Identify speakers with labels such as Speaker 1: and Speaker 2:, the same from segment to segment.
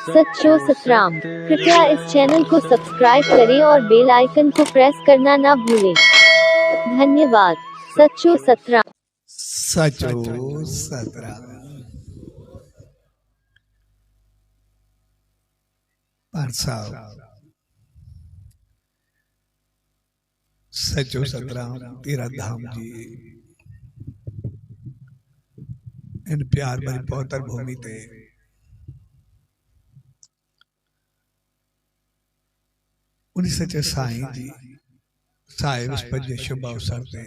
Speaker 1: सच्चो सतराम। कृपया इस चैनल को सब्सक्राइब करें और बेल आइकन को प्रेस करना ना भूलें। धन्यवाद। सच्चो सतराम।
Speaker 2: सचो सतराम। सचो सतराम तेरा धाम जी इन प्यार भरी पौतर भूमि ते उन्हीं सचे साईं जी साहिब इस पर शुभ अवसर ते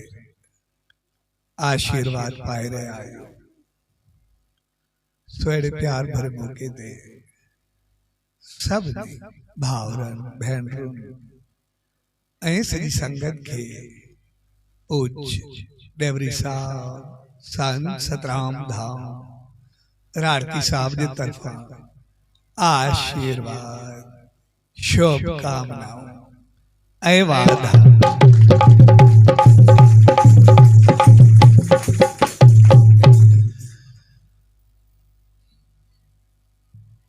Speaker 2: आशीर्वाद पाए रहे आयो। सोएड़े प्यार भरे मौके ते सब ने भावरन भेनरुन ऐसी संगत के उच्च देवरी साहब संत सतराम धाम राड़की साहब की तरफा आशीर्वाद शुभ कामनाओं ऐवाद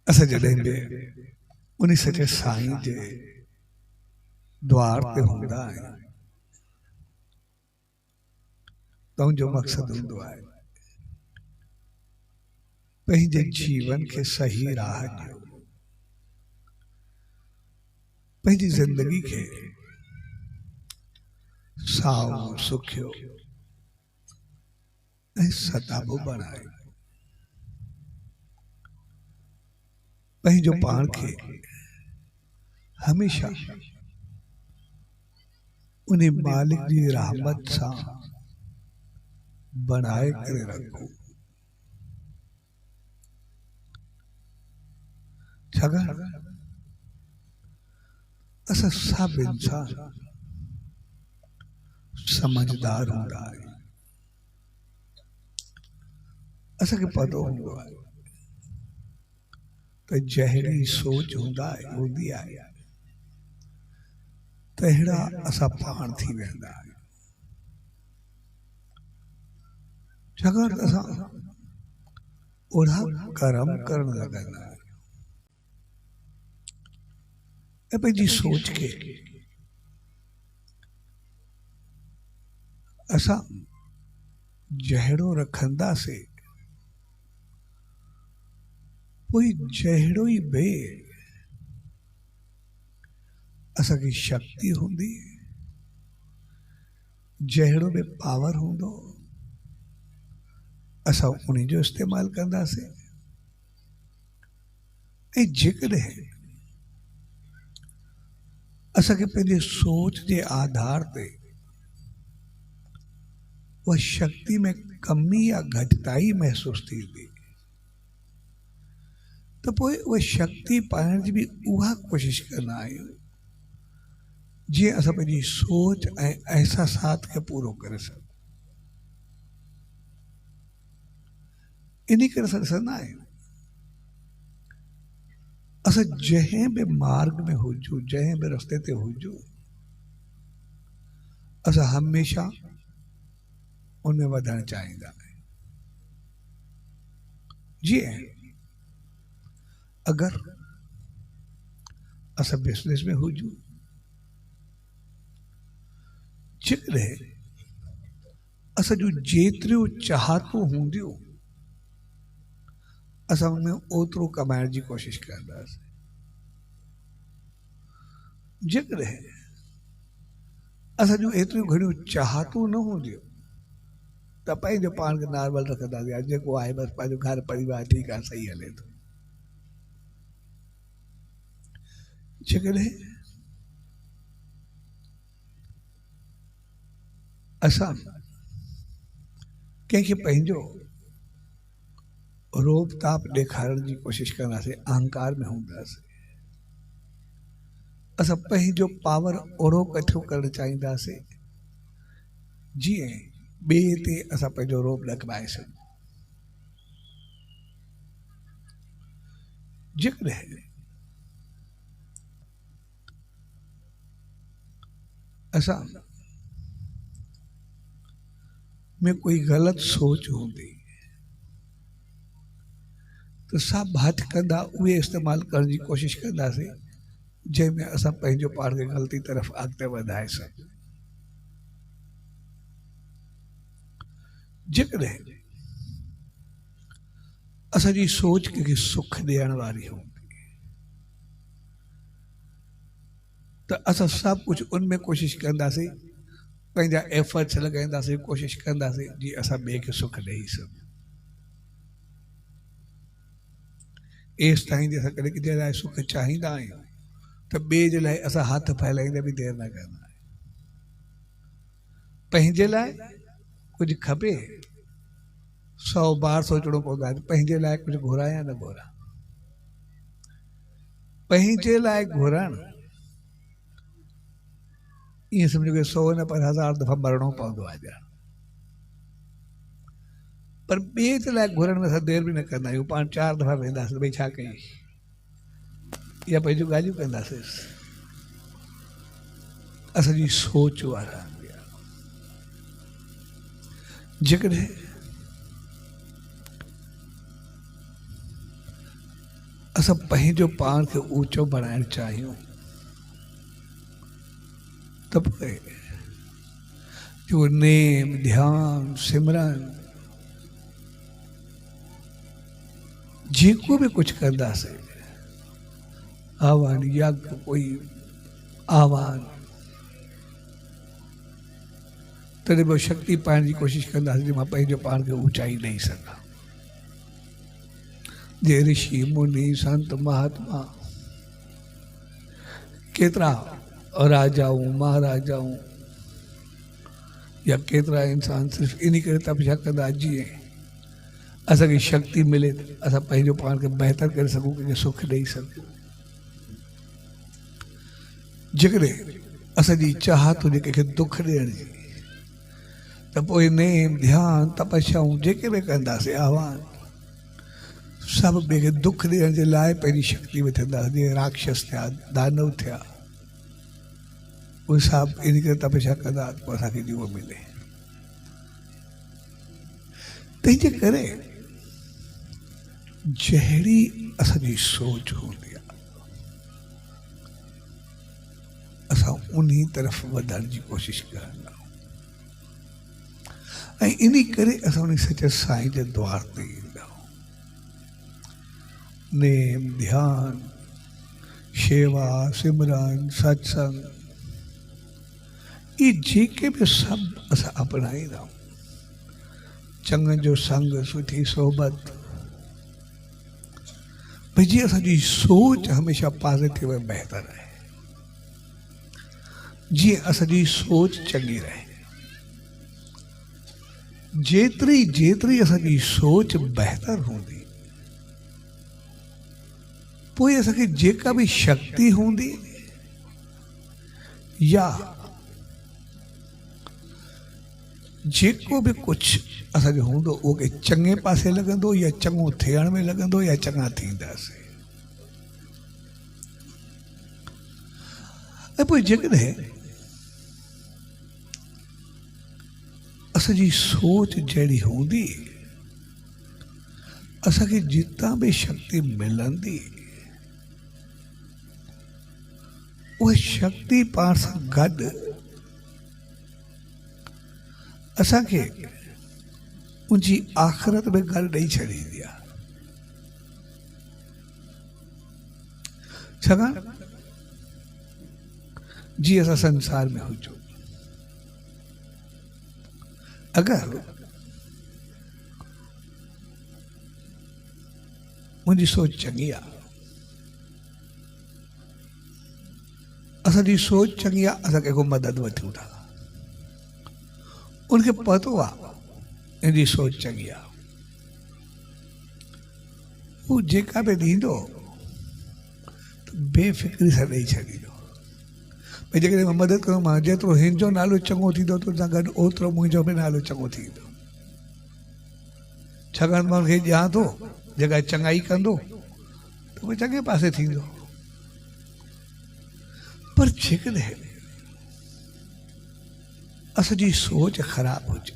Speaker 2: असा जॾहिं बि उन्हीं सचे साईं जे द्वार ते हूंदा आहियूं तो जो मकसद हूंदो आहे पंहिंजे जीवन के सही राह ॾियो, पंहिंजी जिंदगी के साओ सुखियो ऐं सताबो बनाए पंहिंजो पाण के हमेशा उन्हीं मालिक जी रहमत सां बनाए करे रखो। छाकाणि असां सब इंसान समझदार हूंदा आहियूं। असांखे पतो हूंदो आहे त जहिड़ी सोच हूंदी आहे तहिड़ा असां पाण थी वेंदा आहियूं। छाकाणि असां ओढ़ा कर्म करण लॻंदा आहियूं ऐं पंहिंजी सोच के असां जहिड़ो रखंदासीं कोई जहिड़ो ही बे असांखे शक्ति हूंदी जहिड़ो बि पावर हूंदो असां उन्हीं जो इस्तेमाल कंदासीं। ऐं जेकॾहिं असांखे पंहिंजे सोच के आधार पे वह शक्ति में कमी या घटिताई महसूस थी तो पोइ वह शक्ति पाइण जी भी उहा कोशिश कंदा आहियूं जीअं असां पंहिंजी सोच ऐं एहसासात के पूरो करे सघूं। इन करे असां ॾिसंदा आहियूं असां जंहिं बि मार्ग में हुजूं जंहिं बि रस्ते ते हुजूं असां हमेशा उनमें वधण चाहींदा आहियूं। जीअं अगर असां बिजनेस में हुजूं जेकॾहिं असां जूं जेतिरियूं चाहतूं हूंदियूं असां उनमें ओतिरो कमाइण जी कोशिश कंदासीं। जेकॾहिं असां जूं एतिरियूं घणियूं चाहतूं न हूंदियूं त पंहिंजो पाण खे नॉर्मल रखंदासीं जेको आहे बसि पंहिंजो घर परिवार ठीकु आहे सही हले थो। जेकॾहिं असां कंहिंखे पंहिंजो रोब ताप ॾेखारण जी कोशिश कंदासीं अहंकार में हूंदासीं असां पंहिंजो पावर ओड़ो कठो करणु चाहींदासीं जीअं ॿिए ते असां पंहिंजो रोब ॾकवाए सघूं। जेकॾहिं असां में कोई गलत सोच हूंदी तो सभु हथ कंदा उहे इस्तेमालु करण जी कोशिशि कंदासीं जंहिंमें असां पंहिंजो पाण खे ग़लती तरफ़ अॻिते वधाए सघूं। जेकॾहिं असांजी सोच कंहिंखे सुख ॾियण वारी हूंदी त असां सभु कुझु उन में कोशिशि कंदासीं, पंहिंजा एफर्ट्स लॻाईंदासीं, कोशिशि कंदासीं जीअं असां ॿिए खे सुख ॾेई सघूं। एसि ताईं जे असां कॾहिं कंहिंजे लाइ सुख चाहींदा आहियूं त ॿिए जे लाइ असां हथ फैलाईंदे बि देरि न कंदा आहियूं। पंहिंजे लाइ कुझु खपे 100 बार सोचणो पवंदो आहे पंहिंजे लाइ कुझु घुरां या न घुरां। पंहिंजे लाइ घुरणु ईअं सम्झो कि 100 न पर 1000 दफ़ा मरणो पवंदो आहे ॼण। पर ॿिए जे लाइ घुरण में असां देरि बि न कंदा आहियूं, पाण 4 दफ़ा वेंदासीं भई छा कई या पंहिंजूं ॻाल्हियूं कंदासीं। असांजी सोच वारा जेकॾहिं असां पंहिंजो पाण खे ऊचो बणाइण चाहियूं त पोइ जो नेम ध्यान सिमरन जेको बि कुझु कंदासीं, आह्वान यज्ञ कोई आह्वान, तॾहिं बि शक्ति पाइण जी कोशिशि कंदासीं मां पंहिंजो पाण खे ऊचाई ॾेई सघां। जे ऋषि मुनि संत महात्मा केतिरा राजाऊं महाराजाऊं या केतिरा इंसान सिर्फ़ु इन करे तपस्या कंदा जीअं असांखे शक्ति मिले असां पंहिंजो पाण खे बहितर करे सघूं, कंहिंखे सुख ॾेई सघूं। जेकॾहिं असांजी चाहत हुजे कंहिंखे दुख ॾियण जी त पोइ नेम ध्यान तपस्याऊं जेके बि कंदासीं आह्वान सभु ॿिए खे दुख ॾियण जे लाइ पंहिंजी शक्ति विझंदासीं। जीअं राक्षस थिया दानव थिया उहे सभु इन करे तपस्या कंदा पोइ असांखे जीवो मिले। तंहिंजे करे जहिड़ी असांजी सोच हूंदी आहे असां उन तरफ़ वधण जी कोशिशि कंदा ऐं इन करे असां उन सचे साईं जे द्वार ते ईंदा आहियूं। नेम ध्यान शेवा सिमरन सत्संग ये जेके भी सब असां अपनाईंदा आहियूं, चङनि जो संग सुठी सोबत, भई जीअं असांजी सोच हमेशह पॉजिटिव ऐं बहितर आहे, जीअं असांजी सोच चङी रहे, जेतिरी जेतिरी असांजी सोच बहितर हूंदी पोइ असांखे जेका भी शक्ति हूंदी या जेको भी कुछ असांजो हूंदो उहो के चङे पासे लॻंदो या चङो थियण में लॻंदो या चङा थींदासीं। ऐं पोइ जेकॾहिं असांजी सोच जहिड़ी हूंदी असांखे जितां भी शक्ति मिलंदी उहा शक्ति पाण सां गॾु असांखे उनजी आख़िरत में गॾु ॾेई छॾींदी आहे। छाकाणि जीअं असां संसार में हुजूं, अगरि मुंहिंजी सोच चङी आहे, असांजी सोच चङी आहे, असां कंहिंखो मदद वठूं था, उनखे पतो आहे इनजी सोच चङी आहे, हू जेका भी ॾींदो त बेफ़िक्री सां ॾेई छॾींदो। भई जेकॾहिं मां मदद कयां मां जेतिरो हिन जो नालो चङो थींदो त सां गॾु ओतिरो मुंहिंजो बि नालो चङो थींदो। छाकाणि मां हुनखे ॼाण थो जेका चङाई कंदो त उहो चङे पासे थींदो। पर जेकॾहिं असांजी सोच ख़राब हुजे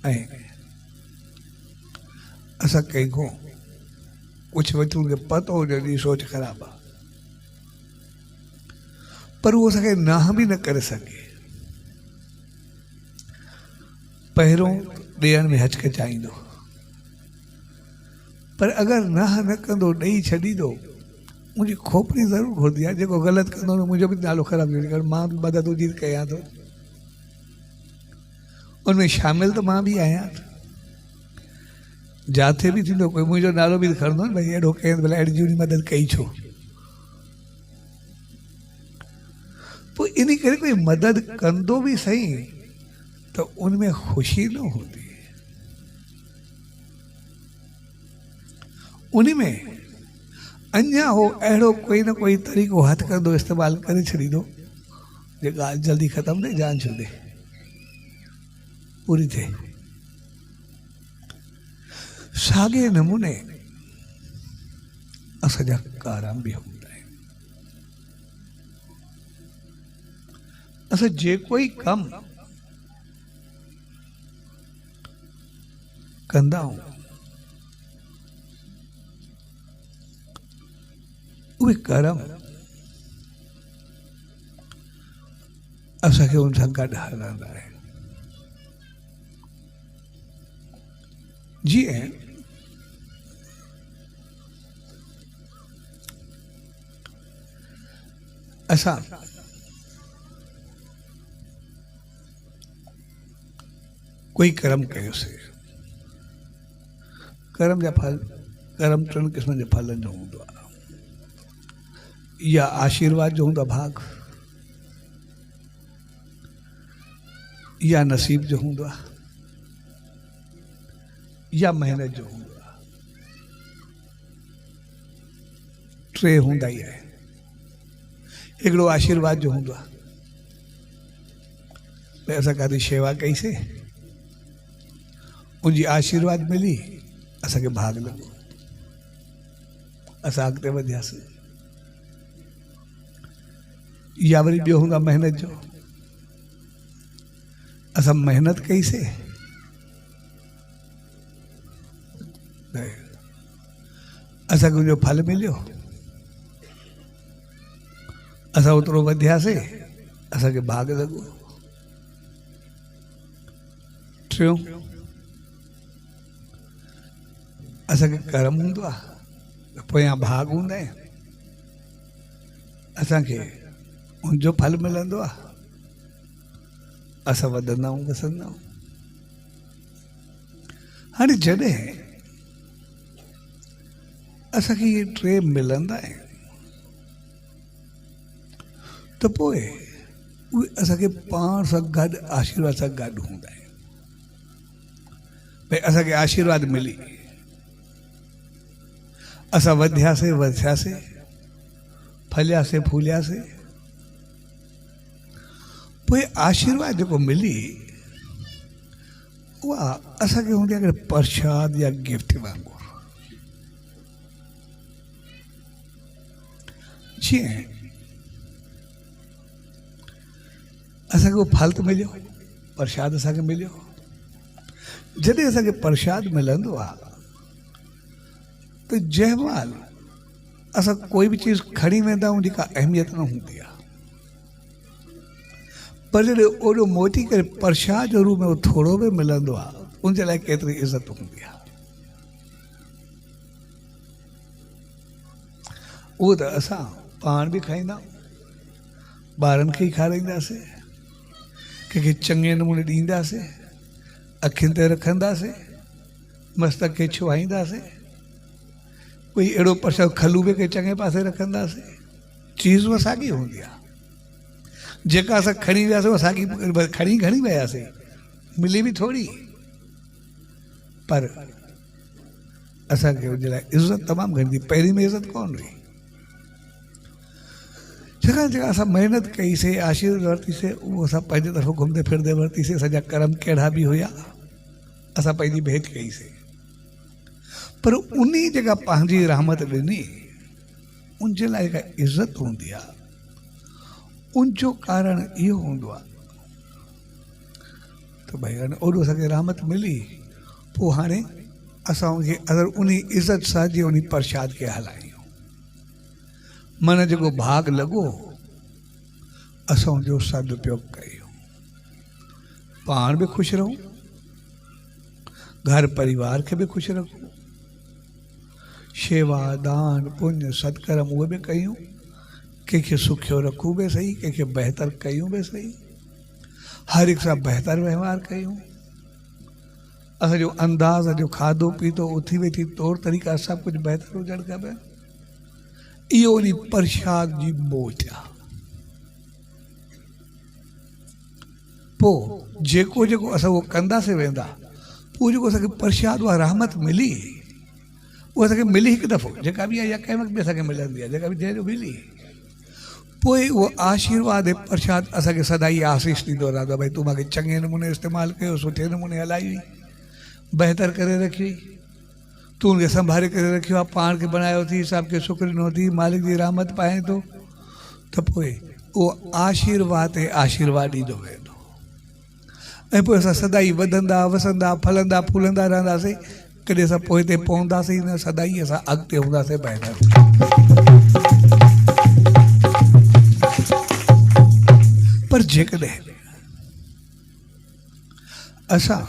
Speaker 2: ऐं असां कंहिंखो कुझु वठूं खे पतो हुजे जी सोच ख़राबु आहे, पर उहो असांखे नाह बि न करे सघे। पहिरों ॾियण में हचकिचाईंदो, पर अगरि नाह न कंदो ॾेई छॾींदो, मुंहिंजी खोपड़ी ज़रूरु घुरंदी आहे। जेको ग़लति कंदो न मुंहिंजो बि नालो ख़राबु थी वेंदो, मां बि मदद उनजी कयां थो, उनमें शामिल त मां बि आहियां। जिथे बि थींदो कोई मुंहिंजो नालो बि खणंदो न, भई अहिड़ो कयईं भला अहिड़ी जी मदद कई छो। पोइ इन करे कोई मदद कंदो बि सही त उनमें ख़ुशी न हूंदी, उनमें अञा हो अहिड़ो कोई न कोई तरीक़ो हथ कंदो इस्तेमालु करे छॾींदो जे ॻाल्हि जल्दी ख़तमु थिए, जान छॾे पूरी थिए। साॻे नमूने असांजा कारम बि हूंदा आहिनि। असां जेको ई कमु कंदा आहियूं उहे कर्म असांखे उन सां गॾु हलंदा आहिनि। जीअं असां कोई कर्म कयोसीं, कर्म जा फल, कर्म टिनि क़िस्मनि जे फलनि जो हूंदो आहे, या आशीर्वाद जो हूंदो आहे भाग, या नसीब जो हूंदो आहे, या मेहनत जो हूंदो आहे। टे हूंदा ई आहे। हिकिड़ो आशीर्वाद जो हूंदो आहे, भई असां काथे शेवा कईसीं, उनजी आशीर्वाद मिली, असांखे भाग लॻो, असां अॻिते वधियासीं। या वरी ॿियो हूंदो आहे मेहनत जो, असां मेहनत कईसीं, असांखे उनजो फल मिलियो, असां ओतिरो वधियासीं, असांखे भाग लॻो। टियों असांखे कर्म हूंदो आहे, पोयां भाग हूंदा आहिनि, असांखे उनजो फल मिलंदो आहे, असां वधंदा आहियूं वसंदा आहियूं। हाणे जॾहिं असांखे इहे टे मिलंदा आहिनि त पोइ उहे असांखे पाण सां गॾु आशीर्वाद सां गॾु हूंदा आहिनि। भई असांखे आशीर्वाद मिली, असां वधियासीं वधियासीं, फलियासीं फूलियासीं, पोइ आशीर्वाद जेको मिली उहा असांखे हूंदी आहे प्रसाद या गिफ्ट वांगुरु। जीअं असांखे उहो फल त मिलियो, प्रसाद असांखे मिलियो, जॾहिं असांखे प्रसाद मिलंदो आहे त जंहिं महिल असां कोई बि चीज़ खणी वेंदा आहियूं जेका अहमियत न हूंदी आहे, पर जॾहिं ओॾो मोटी करे प्रसाद जे रूप में उहो थोरो बि मिलंदो आहे, उनजे लाइ केतिरी इज़त हूंदी आहे। उहो त असां पाण बि खाईंदा आहियूं, ॿारनि खे ई खाराईंदासीं, कंहिंखे चङे नमूने ॾींदासीं, अखियुनि ते रखंदासीं, मस्तक खे छुहाईंदासीं, कोई अहिड़ो प्रसाद खलूबे खे चङे पासे रखंदासीं। चीज़ उहा साॻी हूंदी आहे, जेका असां खणी वियासीं उहा साॻी खणी वियासीं, मिली बि थोरी, पर असांखे हुनजे लाइ इज़त तमामु घणी थी। पहिरीं में इज़त कोन हुई, छाकाणि जेका असां महिनत कईसीं, आशीर्वाद वरितीसीं, उहो असां पंहिंजे तरफ़ो घुमंदे फिरंदे वरितीसीं। असांजा कर्म कहिड़ा बि हुया, असां पंहिंजी भेट कईसीं, पर उन जेका पंहिंजी रहमत ॾिनी, उनजे लाइ जेका इज़त हूंदी आहे, उनजो कारण इहो हूंदो आहे त भई हाणे ओॾो असांखे रहमत मिली, पोइ हाणे असां उनखे अगरि उन इज़त सां जीअं उन प्रसाद खे हलायूं, मन जेको भाग लॻो असां उनजो सदुपयोग कयूं, पाण बि ख़ुशि रहूं, घर परिवार खे बि ख़ुशि रखूं, शेवा दान पुण्य सत्कर्म उहे बि कयूं, कंहिंखे सुखियो रखूं बि सही, कंहिंखे बहितर कयूं बि सही, हर हिक सां बहितर व्यवहार कयूं, असांजो अंदाज़, जो खाधो पीतो उथी वेठी तौर तरीक़ा सभु कुझु बहितर हुजणु खपे। इहो उन प्रसाद जी मोच आहे। पोइ जेको जेको असां उहो कंदासीं वेंदा, पोइ जेको असांखे प्रसाद उहा रहमत मिली, उहा असांखे मिली हिकु दफ़ो, जेका बि आहे या कंहिं वक़्तु बि असांखे मिलंदी आहे, जेका बि जंहिंजो मिली, पोइ उहो आशीर्वाद ऐं प्रसाद असांखे सदाई आशीष ॾींदो रहंदो। भई तूं मूंखे चङे नमूने इस्तेमालु कयो, सुठे नमूने हलाई हुई, बहितर करे रखी, तूं उनखे संभाले करे रखियो आहे, पाण खे बणायो थी, सभु खे शुक्रिनो थी, मालिक जी रहमत पाए थो, त पोइ उहो आशीर्वाद ऐं आशीर्वाद ॾींदो वेंदो। ऐं पोइ असां सदाई वधंदा वसंदा फलंदा फूलंदा रहंदासीं, कॾहिं असां पोइ ते पवंदासीं न, सदाई असां अॻिते हूंदासीं बहितर। पर जेकॾहिं असां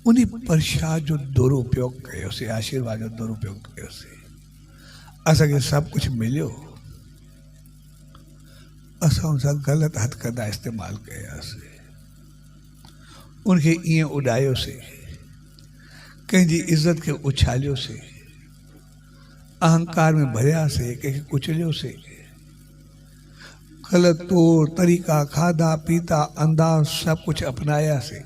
Speaker 2: उन प्रसाद जो दुरुपयोग कयोसीं, आशीर्वाद जो दुरुपयोग कयोसीं, असांखे सभु कुझु मिलियो, असां उन सां ग़लति हथकंदा इस्तेमालु कयासीं, उनखे ईअं उॾायोसीं, कंहिंजी इज़त खे उछालियोसीं, अहंकार में भरियासीं, कंहिंखे कुचलियोसीं, ग़लति तौर तरीक़ा खाधा पीता अंदाज़ सभु कुझु अपनायासीं,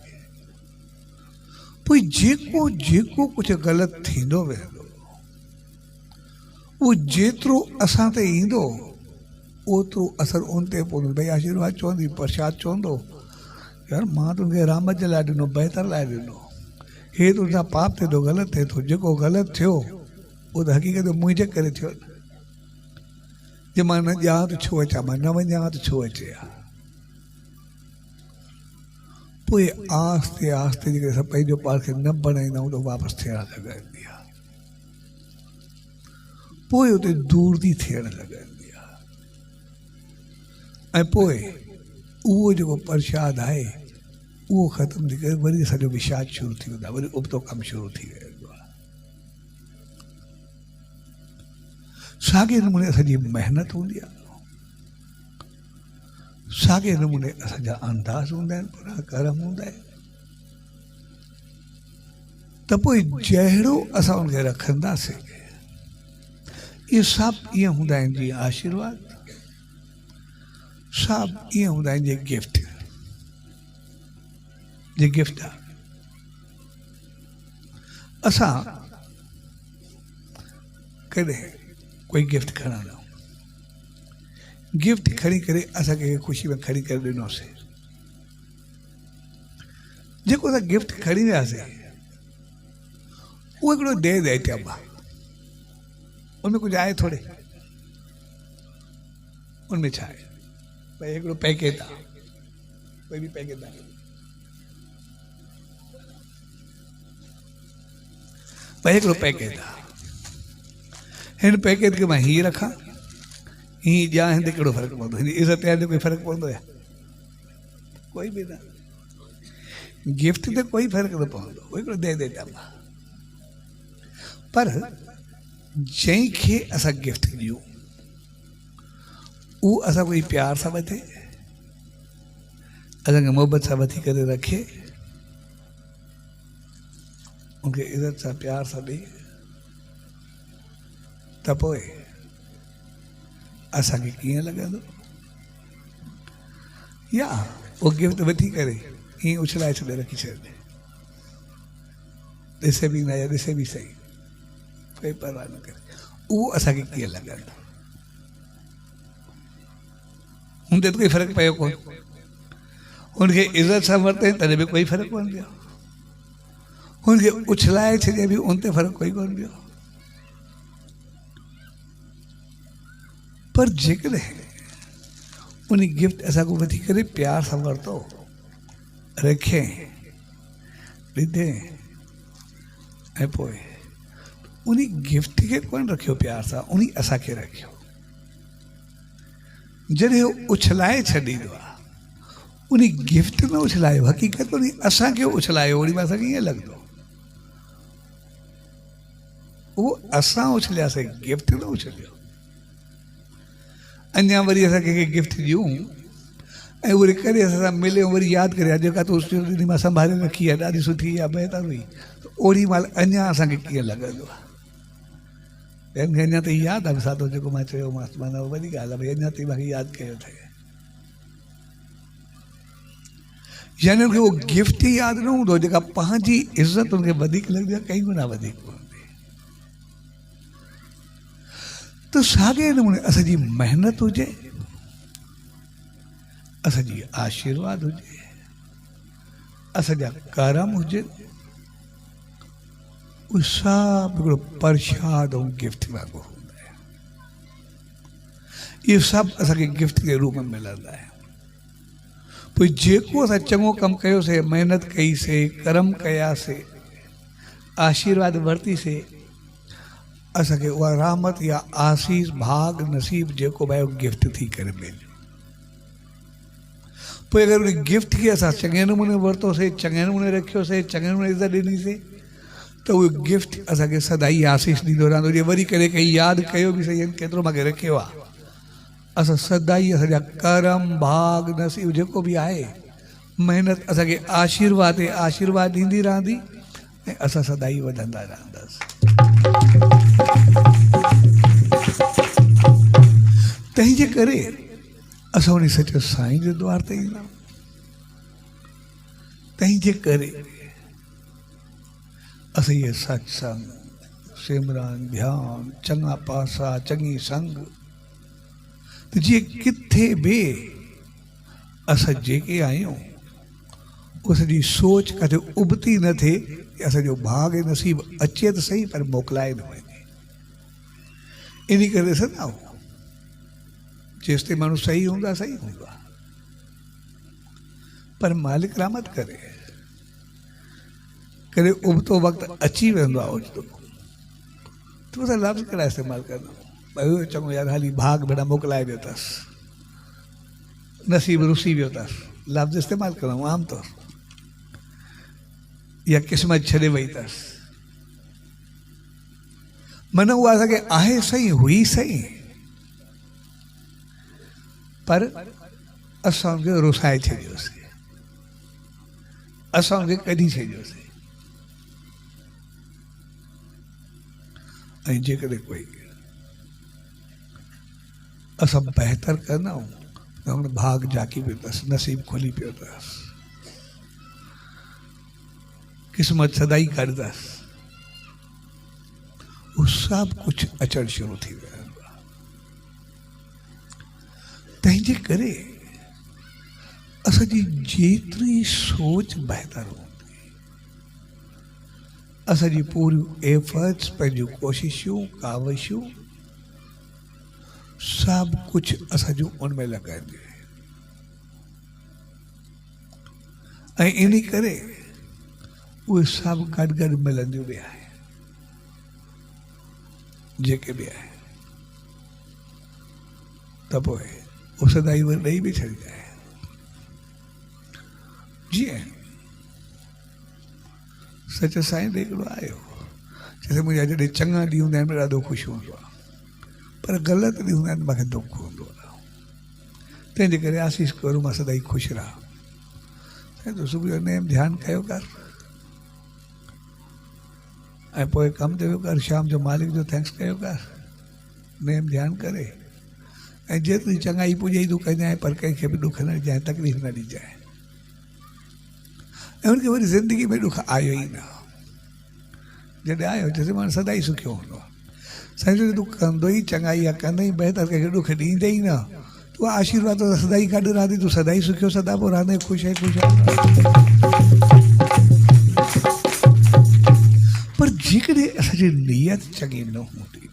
Speaker 2: पोइ जेको जेको कुझु ग़लति थींदो वेंदो, उहो जेतिरो असां ते ईंदो ओतिरो असरु उन ते पवंदो। भई आशीर्वाद चवंदी, प्रसाद चवंदो, यार मां तुंहिंजे रहमत जे लाइ ॾिनो, बहितर लाइ ॾिनो, हे तुंहिंजा पाप थिए थो, ग़लति थिए थो, जेको ग़लति थियो उहो त हक़ीक़त मुंहिंजे करे थियो न, जे मां न ॼां त छो अचां, मां न वञा त छो अचे हा। पोइ आस्ते आस्ते जेकॾहिं असां पंहिंजो पाण खे न बणाईंदा आहियूं त वापसि थियणु लॻंदी आहे, पोइ उते दूर थी थियणु लॻंदी आहे, ऐं पोइ उहो जेको प्रसाद आहे उहो ख़तमु थी करे वरी असांजो विषाद शुरू थी वेंदो आहे, वरी उबतो कमु शुरू थी वेंदो आहे। साॻे नमूने असांजी महिनत हूंदी आहे, साॻे नमूने असांजा अंदाज़ हूंदा आहिनि, पुरा कर्म हूंदा आहिनि, त पोइ जहिड़ो असां उनखे रखंदासीं, इहे सभु ईअं हूंदा आहिनि जीअं आशीर्वाद, सभु ईअं हूंदा आहिनि जीअं गिफ्ट, जे गिफ्ट आहे। असां कॾहिं कोई गिफ्ट खणंदा, गिफ्ट खणी करे असांखे ख़ुशी में खणी करे ॾिनोसीं, जेको असां गिफ्ट खणी वियासीं उहो हिकिड़ो दे चइबो आहे, उनमें कुझु आहे थोरे, उनमें छा आहे, भई हिकिड़ो पैकेट आहे, कोई बि पैकेट आहे, भई हिकिड़ो पैकेट आहे, हिन पैकेट खे मां हीअं रखां, हीअं ॼां, हिन ते कहिड़ो फ़र्क़ु पवंदो, हिन इज़त ते कोई फ़र्क़ु पवंदो या कोई बि न, गिफ्ट ते कोई फ़र्क़ु न पवंदो, उहो हिकिड़ो दे टाइप आहे। पर जंहिंखे असां गिफ्ट ॾियूं उहो असां कोई प्यार सां वठे, असांखे मोहबत सां वठी करे रखे, उनखे इज़त सां प्यार सां ॾे, त पोइ असांखे कीअं लॻंदो, या उहो गिफ्ट वठी करे हीअं उछलाए छॾे रखी छॾे, ॾिसे बि न या ॾिसे बि सही, कोई परवाह न करे, उहो असांखे कीअं लॻंदो, हुन ते कोई फ़र्क़ु पियो कोन, हुनखे इज़त सां वरिते तॾहिं बि कोई फ़र्क़ु कोन पियो, हुनखे उछलाए छॾे बि उन ते फ़र्क़ु कोई कोन पियो। पर जेकॾहिं उन गिफ्ट असांखे वठी करे प्यार सां वरितो, रखे, ॾिठे, ऐं पोइ उन गिफ्ट खे कोन रखियो प्यार सां, उन असांखे रखियो। जॾहिं उछलाए छॾींदो आहे, उन गिफ्ट न उछलायो, हक़ीक़त उन असांखे उछलायो, वरी असांखे ईअं लॻंदो उहो असां उछलियासीं, गिफ्ट न उछलियो। अञा वरी असां कंहिंखे गिफ्ट ॾियूं ऐं वरी करे असां सां मिले, वरी यादि करे जेका तूं ॾिनी मां संभाले रखी आहे, ॾाढी सुठी आहे, बहितर हुई, त ओड़ी महिल अञा असांखे कीअं लॻंदो आहे। ॿियनि खे अञा ताईं यादि आहे सादो जेको मां चयोमांसि, माना वॾी ॻाल्हि आहे भई अञा ताईं मूंखे यादि कयो अथई। यानी उनखे उहो गिफ्ट ई यादि न हूंदो, जेका पंहिंजी इज़त उनखे वधीक लॻंदी आहे, कई गुना वधीक हूंदी। त साॻे नमूने असांजी महिनत हुजे, असांजी आशीर्वाद हुजे, असांजा करम हुजे, उहे सभु हिकिड़ो प्रसाद ऐं गिफ्ट वांगुरु हूंदा आहिनि। इहे सभु असांखे गिफ्ट जे रूप में मिलंदा आहिनि। पोइ जेको असां चङो कमु कयोसीं, महिनत कईसीं, करम कयासीं, आशीर्वाद वरितीसीं, असांखे उहा रहमत या आसीस, भाग, नसीब जेको बि आहे उहो गिफ्ट थी करे मिलियो। पोइ अगरि उन गिफ्ट खे असां चङे नमूने वरितोसीं, चङे नमूने रखियोसीं, चङे नमूने इज़त ॾिनीसीं, त उहो गिफ्ट असांखे सदाई आसीस ॾींदो रहंदो। जीअं वरी करे कंहिं यादि कयो बि सही, केतिरो मूंखे रखियो आहे, असां सदाई असांजा करम, भाग, नसीब जेको बि आहे, महिनत असांखे आशीर्वाद आशीर्वाद ॾींदी रहंदी ऐं असां सदाई वधंदा रहंदासीं। तंहिंजे करे असां उन सचे साईं जे द्वार ते ईंदा आहियूं। तंहिंजे करे असां इहे सत्संग, सिमरन, ध्यान, चङा पासा, चङी संग, त जीअं किथे बि असां जेके आहियूं उहो सॼी सोच किथे उबती न थिए कि असांजो भाग ऐं नसीब अचे त सही पर मोकिलाए न वञे। इन करे ॾिसंदा आहियो जेसि ताईं माण्हू सही हूंदा, सही हूंदा, पर मालिक रहमत करे करे उबतो वक़्तु अची वेंदो आहे ओचितो, त असां लफ़्ज़ कहिड़ा इस्तेमालु कंदा आहियूं, चङो यार हाली भाग भेड़ा मोकिलाए वियो अथसि, नसीब रुसी वियो अथसि, लफ़्ज़ इस्तेमालु कंदा आहियूं आमतौर, या क़िस्मत छॾे वई अथसि, माना उहा असांखे आहे सही, हुई सही, पर असां हुनखे रुसाए छॾियोसीं, असां हुनखे कढी छॾियोसीं। ऐं जेकॾहिं कोई असां बहितर कंदा आहियूं त हुन भाग जागी पियो अथसि, नसीब खुली पियो अथसि, क़िस्मत सदाई कढंदसि, उहो सभु कुझु अचणु शुरू थी वेंदो आहे। तंहिंजे करे असांजी जेतिरी सोच बहितर हूंदी, असांजी पूरियूं एफर्ट्स, पंहिंजूं कोशिशूं, काविशूं, सभु कुझु असांजूं उनमें लॻाईंदियूं ऐं इन करे उहे सभु गॾु गॾु मिलंदियूं बि आहिनि, जेके बि आहिनि, त पोइ उहो सदाई वरी ॾेई बि छॾींदा आहिनि। जीअं सच साईं ॾे हिकिड़ो आयो, चए मुंहिंजा जॾहिं चङा ॾींहं हूंदा आहिनि ॾाढो ख़ुशि हूंदो आहे, पर ग़लति ॾींहं हूंदा आहिनि मूंखे दुख हूंदो आहे। तंहिंजे करे आसीस करो मां सदाई ख़ुशि रहां। साईं तूं सुबुह जो नेम ध्यानु कयो कर ऐं पोइ कमु ते वियो कर, शाम जो मालिक जो थैंक्स कयो कर, नेम ध्यानु करे ऐं जेतिरी चङाई पुॼे तूं कंजांइ, पर कंहिंखे बि ॾुख न ॾिजांइ, तकलीफ़ न ॾिजांइ। ऐं हुनखे वरी ज़िंदगी में ॾुख आयो ई न, जॾहिं आयो चएसि मां सदाई सुखियो हूंदो आहे। साईं तूं कंदो ई चङाई आहे, कंदई बहितर, कंहिंखे ॾुख ॾींदे ई न, तूं आशीर्वाद त सदाई गॾु रहंदी, तूं सदाई सुखियो, सदा पोइ रहंदे ख़ुशि आहे, ख़ुशि आहे। पर जेकॾहिं असांजी नियत चङी न हूंदी,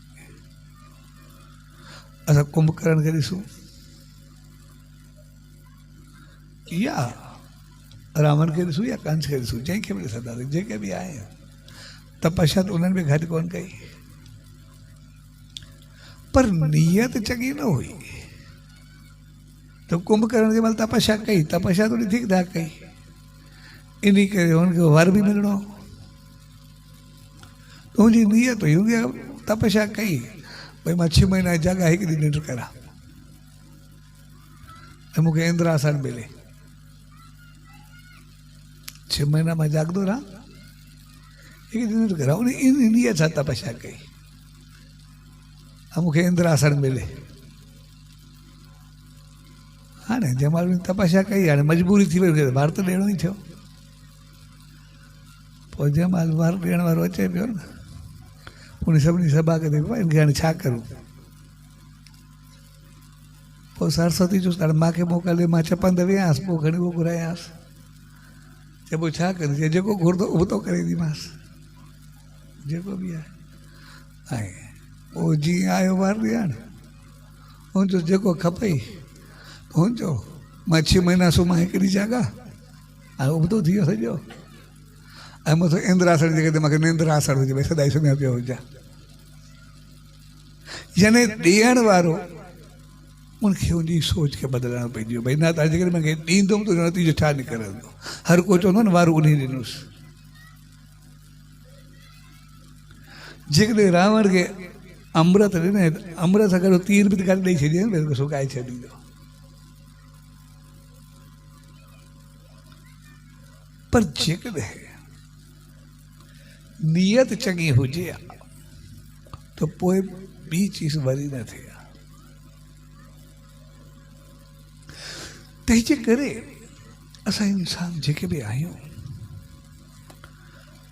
Speaker 2: असां कुंभकर्ण खे ॾिसूं या रावण खे ॾिसूं या कंस खे ॾिसूं, जंहिंखे बि ॾिसंदासीं, जेके बि आहिनि, तपस्या तो उन्होंने भी घट कोन कई, पर नियत चंगी न हुई। तो कुंभकर्ण के बल तपस्या कई, तपस्या थोड़ी ठीक ठाक कई, इन्हीं करे उनके वर भी मिलनो। तो उनकी नियत हुई होगी तपस्या कई, भाई मैं 6 महीना जगह एक दिन निंड करा, मुझे इंद्रासन मिले, 6 महीना में जागदो रहा, एक दिन निंड करा, उन्हें इन नियत सां तपस्या कई, मुझे इंद्रासन मिले। हाँ ने जंहिं तपस्या कई, हाणे मजबूरी थी वई, वार तो ॾियणो ई थियो। पोइ जंहिं महिल वार ॾियण वारो अचे पियो न, उन सभिनी सभा खे देखो इनखे हाणे छा करूं। पोइ सरस्वती चयुसि हाणे मूंखे मोकल ॾे, मां चपंद वियासीं, पोइ घणी उहो घुरायासीं। चए पोइ छा करिजे, चए जेको घुरंदो उहो तो करे ॾींदीमांसि, जेको बि आहे। ऐं पोइ जीअं आयो वार ॾियण, हुन जो जेको खपई हुन जो, मां 6 महीना सुम्हां हिकु ॾींहुं जाॻा, हाणे उबतो थी वियो सॼो, ऐं मथां इंद्रासन जे करे मूंखे निंद्रासन हुजे, भई सदाई सुम्हिया पियो हुजां। यानी ॾियण वारो उनखे उनजी सोच खे बदिलणो पइजी वियो, भई न त जेकॾहिं मूंखे ॾींदुमि त नतीजो छा निकिरंदो। हर को चवंदो न वारो उन ॾिनुसि। जेकॾहिं रावण खे अमृत ॾिने, अमृत सां गॾु तीर बि काॾे ॾेई छॾियो न, सुकाए छॾींदो। पर जेकॾहिं नियत चङी हुजे तो पोइ ॿी चीज़ वरी न थिए। तंहिंजे करे असां इंसान जेके बि आहियूं,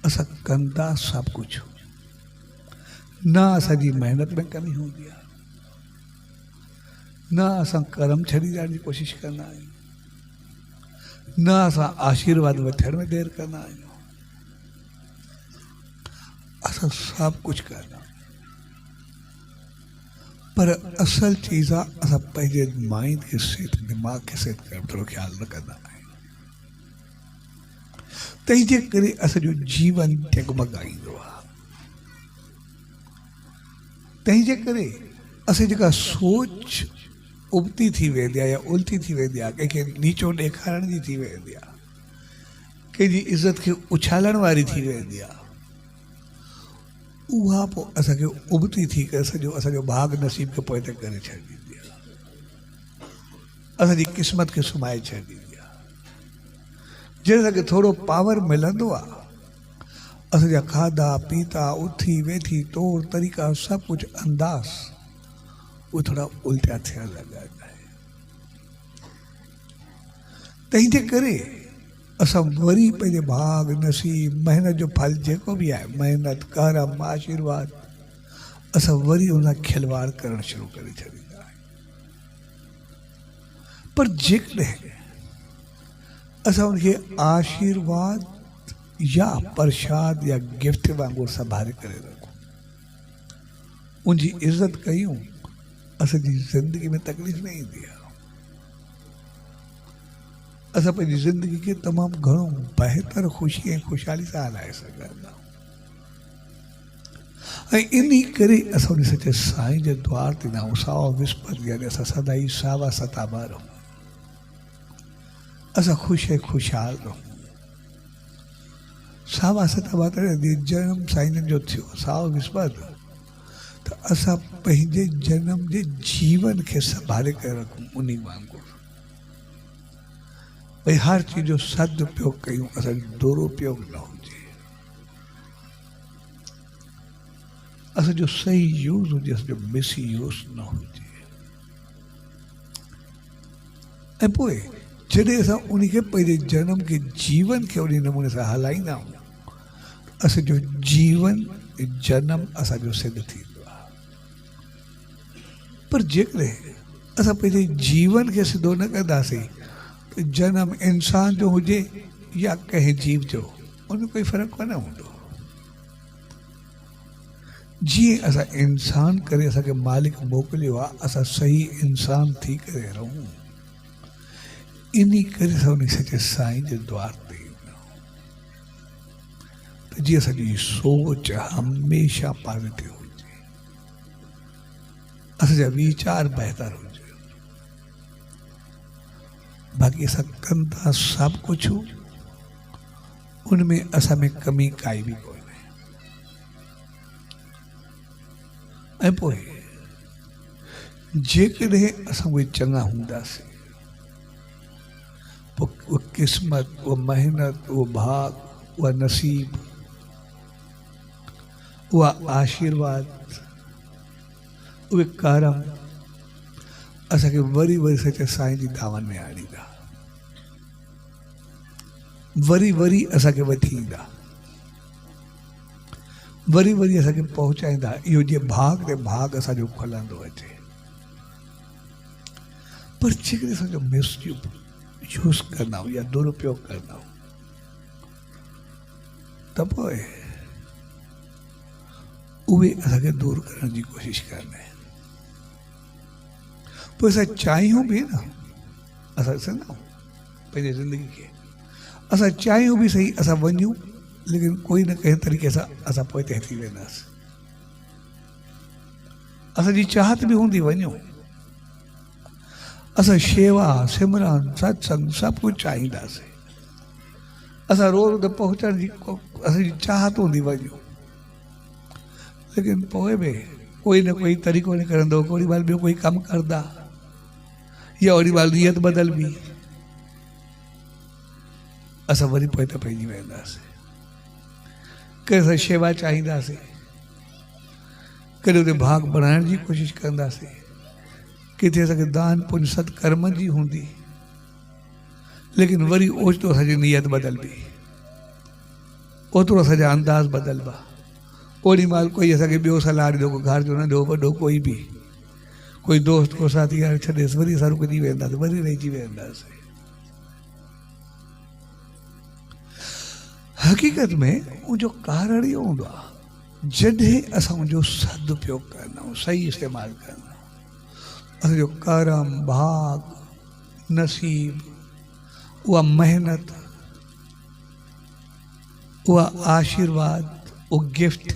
Speaker 2: असां कंदा सभु कुझु, न असांजी महिनत में कमी हूंदी आहे, न असां कर्म छॾी ॾियण जी कोशिशि कंदा आहियूं, न असां आशीर्वाद वठण में देरि कंदा आहियूं, असां सभु कुझु कंदा। पर असल चीज़ आहे असां पंहिंजे माइंड खे सेट, दिमाग़ खे सेट करण थोरो ख़्यालु न कंदा आहियूं। तंहिंजे करे असांजो जीवन टगमगाईंदो आहे। तंहिंजे करे असां जेका सोच उबती थी वेंदी आहे या उल्टी थी वेंदी आहे, कंहिंखे नीचो ॾेखारण जी थी वेंदी आहे, कंहिंजी इज़त खे उछालण वारी थी वेंदी आहे, उहा पोइ असांखे उबती थी करे असांजो भाग नसीब खे पोइ ते करे छॾींदी आहे, असांजी क़िस्मत खे सुमाए छॾींदी आहे। जॾहिं असांखे थोरो पावर मिलंदो आहे, असांजा खाधा पीता उथी वेठी तौर तरीक़ा सभु कुझु अंदाज़ उहे थोरा उल्टा थियण लॻंदा आहिनि। तंहिंजे करे असां वरी पंहिंजे भाग नसीब महिनत जो फल जेको बि आहे, महिनत कर्म आशीर्वाद, असां वरी उन खिलवाड़ करणु शुरू करे छॾींदा आहियूं। पर जेकॾहिं असां उनखे आशीर्वाद या प्रसाद या गिफ्ट वांगुरु संभाले करे रखूं, उनजी इज़त कयूं, असांजी ज़िंदगी में तकलीफ़ न ईंदी आहे। असां पंहिंजी ज़िंदगी खे तमामु घणो बहितर ख़ुशी ऐं ख़ुशहाली सां हलाए सघंदा। ऐं इन करे असां उन सचे साईं जे द्वार ते ईंदा आहियूं, सावा विस्पति यानी असां सदाई सावा सताबा रहूं, असां ख़ुशि ऐं ख़ुशहाल रहूं। सावा सताबा तॾहिं जनम साईं जो थियो, सावा विस्पति, त असां पंहिंजे जनम जे जीवन खे संभाले करे रखूं उन वांगुरु, भई हर चीज जो सदुपयोग कयूं, असांजो दुरुपयोग न हुजे, असांजो सही यूज़ हुजे, असांजो मिस यूज़ न हुजे। ऐं पोइ जॾहिं असां उनखे पंहिंजे जनम के जीवन खे उन नमूने सां हलाईंदा आहियूं, असांजो जीवन जनम असांजो सिद्ध थींदो आहे। पर जेकॾहिं असां पंहिंजे जीवन खे सिधो न कंदासीं, जन्म इंसान जो हुजे या कंहिं जीव जो, उनमें कोई फ़र्क़ु कोन हूंदो। जीअं असां इंसान करे असांखे मालिक मोकिलियो आहे, असां सही इंसान थी करे रहूं, इन करे असां उन सचे साईं जे द्वार ते ईंदा आहियूं। त जीअं असांजी सोच हमेशह पॉज़िटिव हुजे, असांजा वीचार बहितर हुजे, बाक़ी असां कनि था सभु कुझु, उनमें असां में कमी काई बि कोन्हे। ऐं पोइ जेकॾहिं असां उहे चङा हूंदासीं, पोइ उहा क़िस्मत, उहा मेहनत, उहो भाग, उहा नसीब, उहा आशीर्वाद, उहे करम असांखे वरी वरी सचे साईं जी धामनि में आणींदा, वरी वरी असांखे वठी ईंदा, वरी वरी असांखे पहुचाईंदा। इहो जीअं भाग ते भाग असांजो खुलंदो अचे। पर जेकॾहिं असांजो यूज़ कंदा आहियूं या दुरुपयोग कंदा आहियूं, त पोइ उहे असांखे दूरि करण जी कोशिशि कंदा आहिनि। पोइ असां चाहियूं बि न, असां ॾिसंदा आहियूं पंहिंजी ज़िंदगी खे, असां चाहियूं बि सही असां वञूं, लेकिन कोई न कंहिं तरीक़े सां असां पोइ ते थी वेंदासीं। असांजी चाहत बि हूंदी वञूं, असां शेवा, सिमरन, सत्संग सभु कुझु चाहींदासीं, असां रोज़ त पहुचण जी असांजी चाहत हूंदी वञूं, लेकिन पोइ बि कोई न कोई तरीक़ो निकिरंदो, ओड़ी महिल ॿियो कोई कमु करदा, या ओड़ी महिल नियत बदलबी, असां वरी पोइ त पइजी वेंदासीं। कॾहिं असां शेवा चाहींदासीं, कॾहिं उते भाग बढ़ाइण जी कोशिशि कंदासीं, किथे असांखे दान पुण्य सत्कर्म जी हूंदी, लेकिन वरी ओचितो असांजी नियत बदलबी, ओतिरो असांजा अंदाज़ बदलबा। ओड़ी महिल कोई असांखे ॿियो सलाह ॾींदो, को घर जो नंढो वॾो कोई बि, कोई दोस्त को साथी यार छॾेसि, वरी असां रुकिजी वेंदासीं, वरी रहिजी वेंदासीं। हक़ीक़त में उनजो कारण इहो हूंदो आहे, जॾहिं असां उनजो सदुपयोग कंदा आहियूं, सही इस्तेमालु कंदा आहियूं, असांजो करम, भाग, नसीब, उहा मेहनत, उहा आशीर्वाद, उहो गिफ्ट,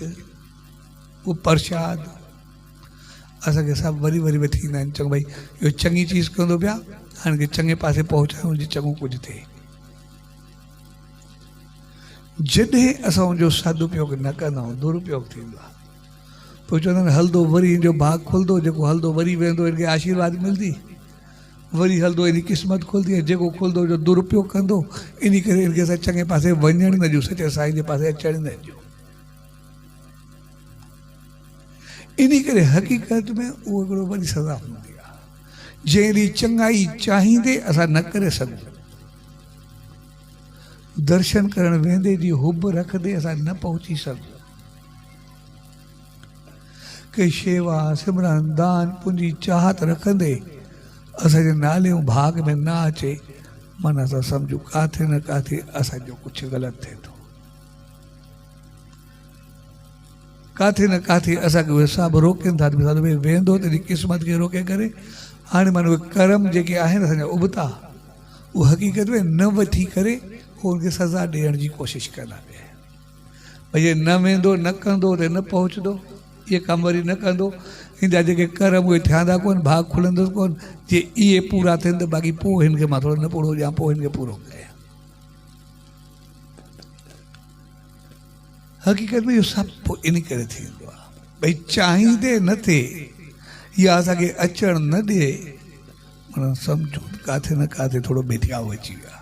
Speaker 2: उहो प्रसाद असांखे सभु वरी वरी वठी ईंदा आहिनि। चङो भई इहो चङी चीज़ कंदो पिया, हाणे चङे पासे पहुचायूं जी चङो कुझु थिए। जॾहिं असां उनजो सदुपयोग न कंदा आहियूं, दुरुपयोग थींदो आहे, पोइ चवंदा आहिनि हलंदो वरी हिनजो भाग खुलंदो, जेको हलंदो वरी वेंदो हिनखे आशीर्वाद मिलंदी, वरी हलंदो हिन क़िस्मत खुलंदी, ऐं जेको खुलंदो जो दुरुपयोग कंदो, इन करे हिनखे असां चङे पासे वञण न ॾियूं, सचे साईं जे पासे अचण न ॾियूं। इन करे हक़ीक़त में उहो हिकिड़ो वॾी सज़ा हूंदी आहे, जंहिं ॾींहुं चङाई चाहींदे असां न करे सघूं, दर्शन करण वेंदे जी हुब रखंदे असां न पहुची सघूं, के शेवा, सिमरन, दान पुंजी चाहत रखंदे असांजे नाले ऐं भाग में न अचे, माना असां सम्झूं किथे न किथे असांजो कुझु ग़लति थिए थो, किथे न किथे असांखे उहे सभु रोकनि था। मिसाल भई वेंदो त क़िस्मत खे रोके करे, हाणे माना उहे कर्म जेके आहिनि असांजा उबता, उहे हक़ीक़त में न वठी करे उनखे सज़ा ॾियण जी कोशिशि कंदा पिया। भई हे न वेंदो, न कंदो त न पहुचंदो, इहे कमु वरी न कंदो, हिनजा जेके कर्म उहे ठहंदा कोन, भाग खुलंदो कोन, जे इहे पूरा थियनि त बाक़ी पोइ हिनखे मां थोरो न पूरो ॾियां, पोइ हिनखे पूरो कयां। हक़ीक़त में इहो सभु पोइ इन करे थींदो आहे, भई चाहींदे न थिए या असांखे अचणु न ॾिए, माना सम्झो किथे न किथे थोरो बेथियाव अची विया,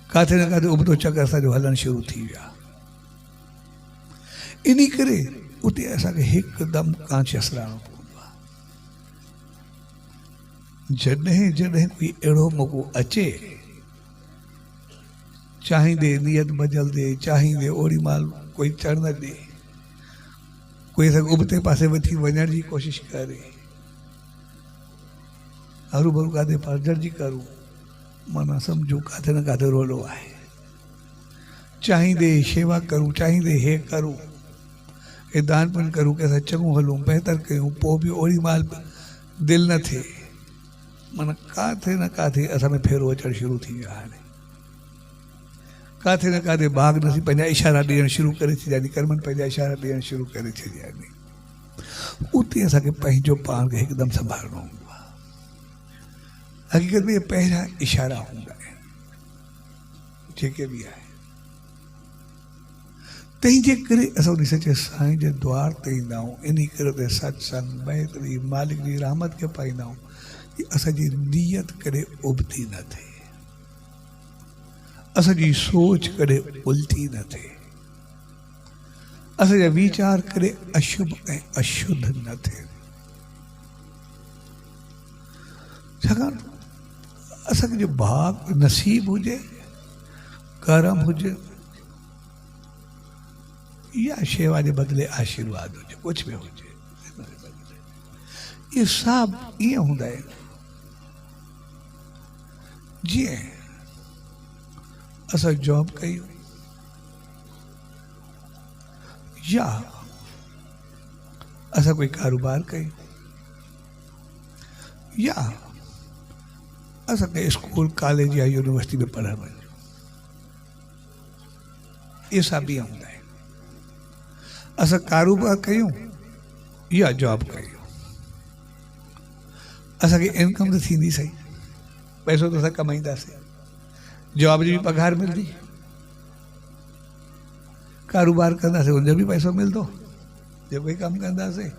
Speaker 2: किथे न किथे उबतो चकर असांजो हलणु शुरू थी विया। इन करे उते असांखे हिकदमि कॉन्शियस रहणो पवंदो आहे। जॾहिं जॾहिं कोई अहिड़ो मौक़ो अचे, चाहींदे नियत बदलदे, चाहींदे ओड़ी महिल कोई चढ़ न ॾे, कोई असांखे उबते पासे वठी वञण जी कोशिशि करे, हरू भरू किथे पढ़जण जी करूं, माना सम्झो किथे न किथे रोलो आहे। चाहींदे शेवा करूं, चाहींदे हे करूं, हे दान पुण्य करूं कि असां चङो हलूं, बहितर कयूं, पोइ बि ओड़ी महिल दिलि न थिए, माना किथे न किथे असां में फेरो अचणु शुरू थी वियो आहे। हाणे काथे न काथे भाग नसीब पंहिंजा इशारा ॾियणु शुरू करे छॾिया कर्मनि पंहिंजा इशारा ॾियणु शुरू करे छॾिया उते असांखे पंहिंजो पाण खे हिकदमि संभालणो हूंदो आहे। हक़ीक़त में इहे पहिरियां इशारा हूंदा आहिनि जेके बि आहे। तंहिंजे करे असां उन सचे साईं जे द्वार ते ईंदा आहियूं। इन करे उते सत्संग मैत्री मालिक जी रहमत खे पाईंदा आहियूं कि असांजी नियत कॾहिं उबती न थिए, असांजी सोच कॾहिं उल्टी न थिए, असांजा वीचार कॾहिं अशुभ ऐं अशुद्ध न थिए। छाकाणि असांखे जो भाग नसीब हुजे, करम हुजे या शेवा जे बदिले आशीर्वाद हुजे, कुछ भी हुजे, ये सब ईअं हूंदा आहिनि जीअं असां जॉब कयूं या असां कोई कारोबार कयूं या असां कंहिं स्कूल कॉलेज या यूनिवर्सिटी में पढ़णु वञूं, ये सब ईअं हूंदा आहिनि। असां कारोबार कयूं या जॉब कयूं, असांखे इनकम त थींदी सही, पैसो त असां कमाईंदासीं, जॉब जी भी पघार मिलंदी, कारोबार कंदासीं उनजो भी पैसो मिलंदो, जो कोई कमु कंदासीं,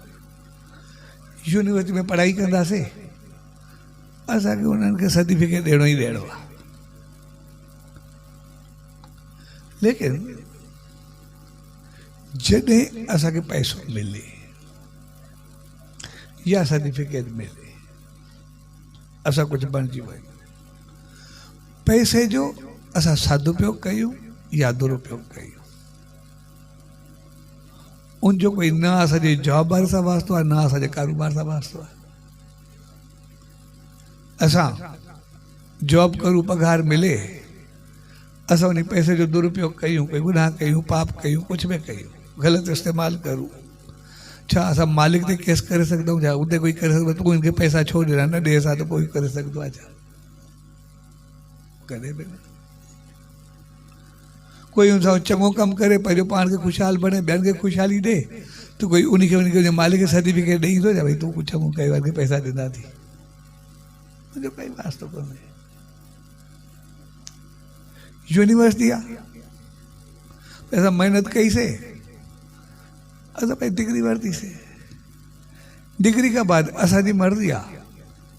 Speaker 2: यूनिवर्सिटी में पढ़ाई कंदासीं, असांखे उन्हनि खे सर्टिफिकेट ॾियणो ई ॾियणो आहे। लेकिन जॾहिं असांखे पैसो मिले या सर्टिफिकेट मिले, असां कुझु बणिजी वञूं, पैसे जो असां सदुपयोग कयूं या दुरुपयोग कयूं, उनजो कोई न असांजे जॉब वारे सां वास्तो आहे, न असांजे कारोबार सां वास्तो आहे। असां जॉब करूं, पघार मिले, असां उन पैसे जो दुरुपयोग कयूं, कोई गुनाह कयूं, पाप कयूं, कुझु भी कयूं, ग़लति इस्तेमालु करूं, छा असां मालिक ते केस करे सघंदा आहियूं? छा उते कोई करे सघंदो? तूं इनखे पैसा छो ॾिना, न ॾे सां त कोई करे सघंदो आहे छा? कॾहिं बि न। कोई उन सां चङो कमु करे, पंहिंजो पाण खे ख़ुशहाल बणे, ॿियनि खे ख़ुशहाली ॾे, त कोई उनखे मालिक खे सर्टिफिकेट ॾेई थो छा भई तूं कुझु चङो कयो आहे, पैसा ॾिना थी? मुंहिंजो कोई वास्तो कोन्हे। यूनिवर्सिटी आहे, असां महिनत कईसीं, असां पंहिंजी डिग्री वरितीसीं, डिग्री खां बाद असांजी मर्ज़ी आहे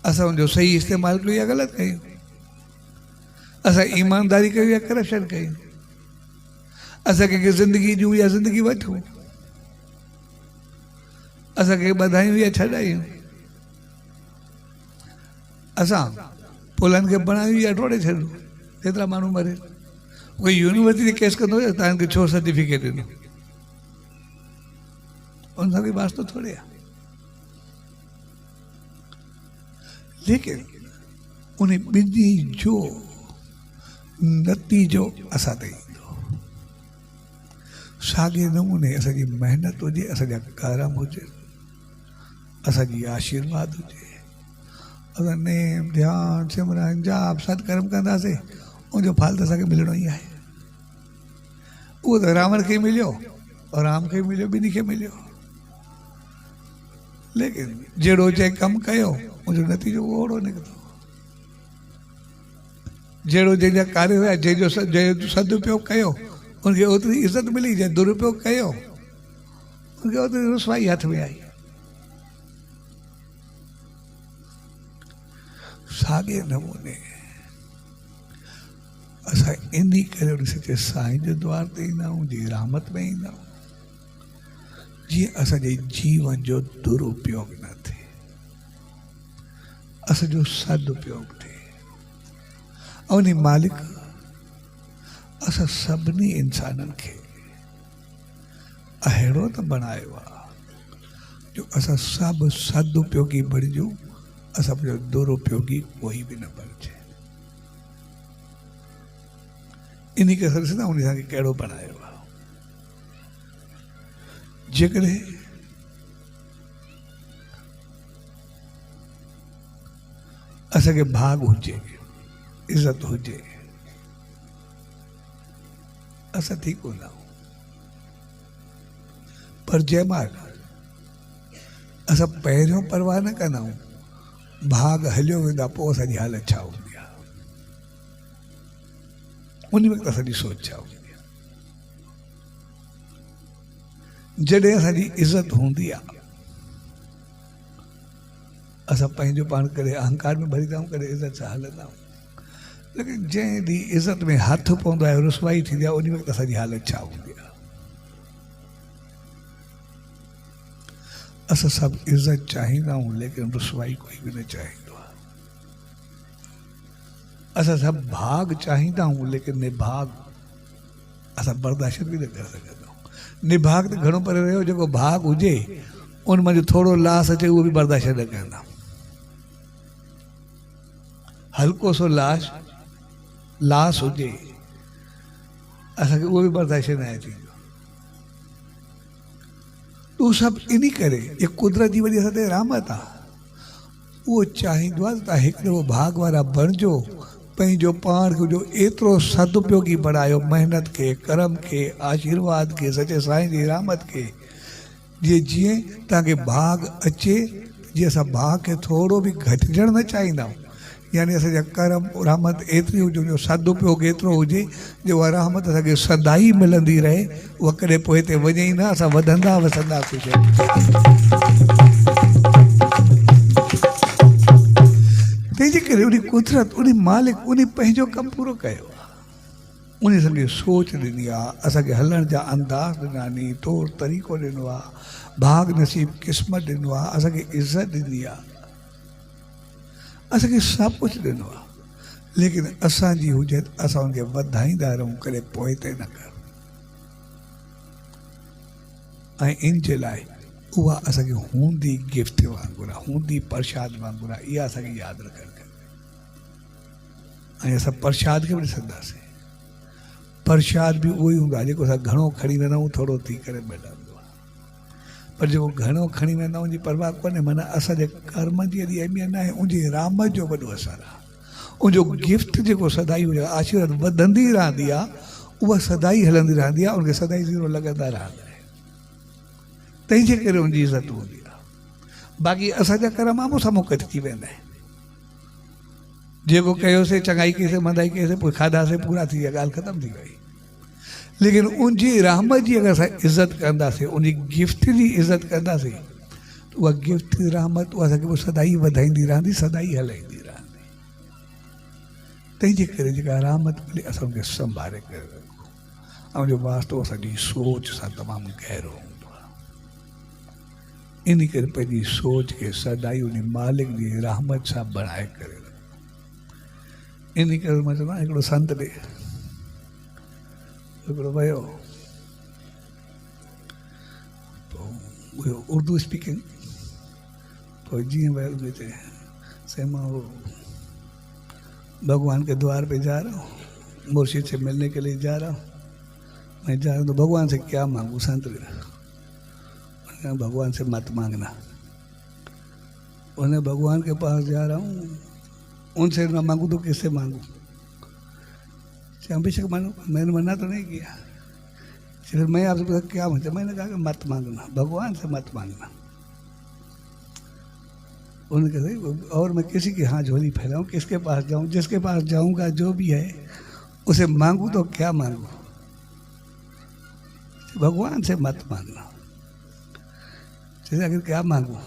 Speaker 2: असां उनजो सही इस्तेमालु कयूं या ग़लति कयूं, असां ईमानदारी कयूं या करप्शन कयूं, असां कंहिंखे ज़िंदगी ॾियूं या ज़िंदगी वठूं, असां कंहिंखे ॿधायूं या छॾायूं, असां पुलनि खे बणायूं या टोड़े छॾूं, केतिरा माण्हू मरे। कोई यूनिवर्सिटी केस कंदो हुयो तव्हांखे छो सर्टिफिकेट ॾिनो, उन सां कोई वास्तो थोड़े आहे। लेकिन उन ॿिन्ही जो नतीजो असां ते ईंदो। साॻे नमूने असांजी महिनत हुजे, असांजा करम हुजे, असांजी आशीर्वाद हुजे, असां नेम ध्यान सिमरन जाप सत्कर्म कंदासीं, उनजो फल त असांखे मिलणो ई आहे। उहो त रावण खे मिलियो और राम खे मिलियो, ॿिन्ही खे मिलियो। लेकिन जहिड़ो जंहिं कमु कयो उनजो नतीजो ओड़ो निकितो। जहिड़ो जंहिंजा कार्य हुया, जंहिंजो सदुपयोग कयो उनखे ओतिरी इज़त मिली, जंहिं दुरुपयोग कयो उनखे ओतिरी रुसवाई हथ में आई। साॻे नमूने असां इन करे उन सचे साईं जे द्वार ते ईंदा आहियूं, जी रहमत में ईंदा आहियूं, जीअं असांजे जीवन जो दुरुपयोग न थिए, असांजो सदुपयोग थिए। ऐं उन मालिक असां सभिनी इंसाननि खे अहिड़ो त बणायो आहे जो असां सभु सदुपयोगी बणिजूं, असां पंहिंजो दुरुपयोगी कोई बि न बणिजे। इन खे असां ॾिसंदा उन असांखे कहिड़ो बणायो आहे। जेकॾहिं असांखे भाग हुजे, इज़त हुजे, असां थी कोन आहियूं, पर जंहिंमहिल असां पहिरियों परवाह न कंदा आहियूं, भाग हलियो वेंदो आहे, पोइ असांजी हालत छा हूंदी आहे, उन वक़्तु असांजी सोच छा हूंदी आहे। जॾहिं असांजी इज़त हूंदी आहे, असां पंहिंजो पाण करे अहंकार में भरी था आहियूं, करे इज़त सां हलंदा आहियूं। लेकिन जंहिं ॾींहुं इज़त में हथु पवंदो आहे, रुसवाई थींदी आहे, उन वक़्तु असांजी हालत छा हूंदी आहे। असां सभु इज़त चाहींदा आहियूं, लेकिन रुसवाई कोई बि न चाहींदो आहे। असां सभु भाग चाहींदा आहियूं, लेकिन निभाग असां बर्दाश्त बि न करे सघंदा आहियूं। निभाग त घणो परे रहियो, जेको भाग हुजे उन में जो थोरो लास अचे उहो बि बर्दाश्त न कंदा। हल्को सो लास हुजे असांखे उहो बि बर्दाश्त न आहे थींदो। उहो सभु इन करे ये कुदरत जी वॾी असां ते रहमत आहे। उहो चाहींदो आहे त तव्हां हिकु दफ़ो भाग वारा बणिजो, पंहिंजो पाण खे जो एतिरो सदुपयोगी बणायो, महिनत खे, कर्म खे, आशीर्वाद खे, सचे साईं जी रहमत खे, जीअं तव्हांखे भाग अचे, जीअं असां भाग खे थोरो बि घटिजणु न चाहींदा आहियूं। यानी असांजा कर्म रहमत एतिरी हुजे, जो सदुपयोग एतिरो हुजे जो उहा रहमत असांखे सदाई मिलंदी रहे, उहा कॾहिं पोइ हिते वञे ई न, असां वधंदा वसंदासीं। तंहिंजे करे उन कुदरत, उन मालिक, उन पंहिंजो कमु पूरो कयो आहे। उन असांखे सोच ॾिनी आहे, असांखे हलण जा अंदाज़ ॾिना नी, तौर तरीक़ो ॾिनो आहे, भाग नसीब क़िस्मत ॾिनो आहे, असांखे इज़त ॾिनी आहे, असांखे सभु कुझु ॾिनो आहे। लेकिन असांजी हुजे असां हुनखे वधाईंदा रहूं, कॾहिं पोइ ते न कर। ऐं इन जे लाइ उहा असांखे हूंदी गिफ्ट वांगुरु आहे, हूंदी प्रसाद वांगुरु आहे, इहा असांखे यादि रखणु खपे। ऐं असां प्रसाद खे बि ॾिसंदासीं, प्रसाद बि उहो ई हूंदो आहे जेको असां घणो खणी वेंदा आहियूं, थोरो थी करे मिलंदो आहे। पर जेको घणो खणी वेंदा आहियूं, उनजी परवाह कोन्हे, माना असांजे कर्म जी एॾी अहमियत न आहे, उनजी रहमत जो वॾो असरु आहे। उनजो गिफ्ट जेको सदाई हुजे, आशीर्वाद वधंदी रहंदी आहे, उहा सदाई हलंदी रहंदी आहे, उनखे सदाई ज़ीरो लॻंदा रहंदा आहिनि। तंहिंजे करे उनजी इज़त हूंदी आहे। बाक़ी असांजा कर्म आम्हूं साम्हूं कटिजी वेंदा आहिनि। जेको कयोसीं, चङाई कईसीं, मंदाई कईसीं, पोइ खाधासीं, पूरा थी विया, ॻाल्हि ख़तमु थी वई। लेकिन उनजी रहमत जी अगरि असां इज़त कंदासीं, उन गिफ्ट जी इज़त कंदासीं, त उहा गिफ्ट रहमत उहा असांखे पोइ सदाई वधाईंदी रहंदी, सदाई हलाईंदी रहंदी। तंहिंजे करे जेका रहमत मिले, असां उनखे संभाले करे रखूं। ऐं जो वास्तो असांजी सोच सां तमामु गहरो हूंदो आहे। इन करे पंहिंजी सोच खे सदाई उन मालिक जी रहमत सां बणाए करे रखूं। इन करे मां चवंदो आहियां, हिकिड़ो संत ॾे हिकिड़ो वियो, पोइ उर्दू स्पीकिंग, पोइ जीअं वियो हिते से मां वो भगवान के द्वार पे जा रहा हूँ, मुर्शिद से मिलने के लिए जा रहा हूँ, मैं जा रहा हूँ तो भगवान से क्या मांगू? संत भगवान से मत मांगना। उन्हें भगवान के पास जा रहा हूँ, उनसे ना मांगू तो किससे मांगू? बेशक मानो मैंने मना तो नहीं किया, फिर मैं आपसे पूछा क्या मतलब? मैंने कहा कि मत मांगना, भगवान से मत मांगना। उन्होंने कहा और मैं किसी की हाँ झोली फैलाऊँ, किसके पास जाऊँ? जिसके पास जाऊँगा जो भी है उसे मांगू तो क्या मांगू? भगवान से मत मांगना। जैसे अगर क्या मांगू,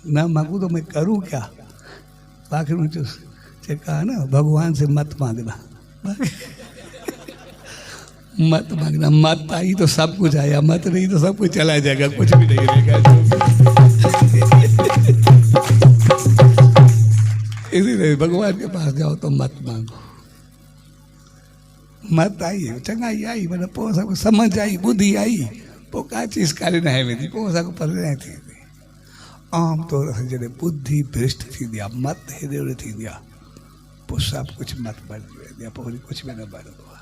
Speaker 2: ना मांगू तो मैं करूँ क्या? आखिर में से कहा ना, भगवान से मत मांगना। मत मांगना, मत आई तो सब कुछ आया, मत नहीं तो सब कुछ चला जाएगा, कुछ भी नहीं रहेगा। इसीलिए भगवान के पास जाओ तो मत मांगो। मत आई, चङाई आई, मतलब पोइ असांखे समझ आई, बुद्धि आई, पोइ का चीज़ काॾे न आहे वेंदी, पोइ असांखे परे न थींदी। आम तौर सां जॾहिं बुद्धि भ्रष्ट थींदी आहे, मत हेॾे होॾे थींदी आहे, पोइ सभु कुझु मत बणिजी वेंदी आहे, पोइ वरी कुझु बि न बणंदो आहे।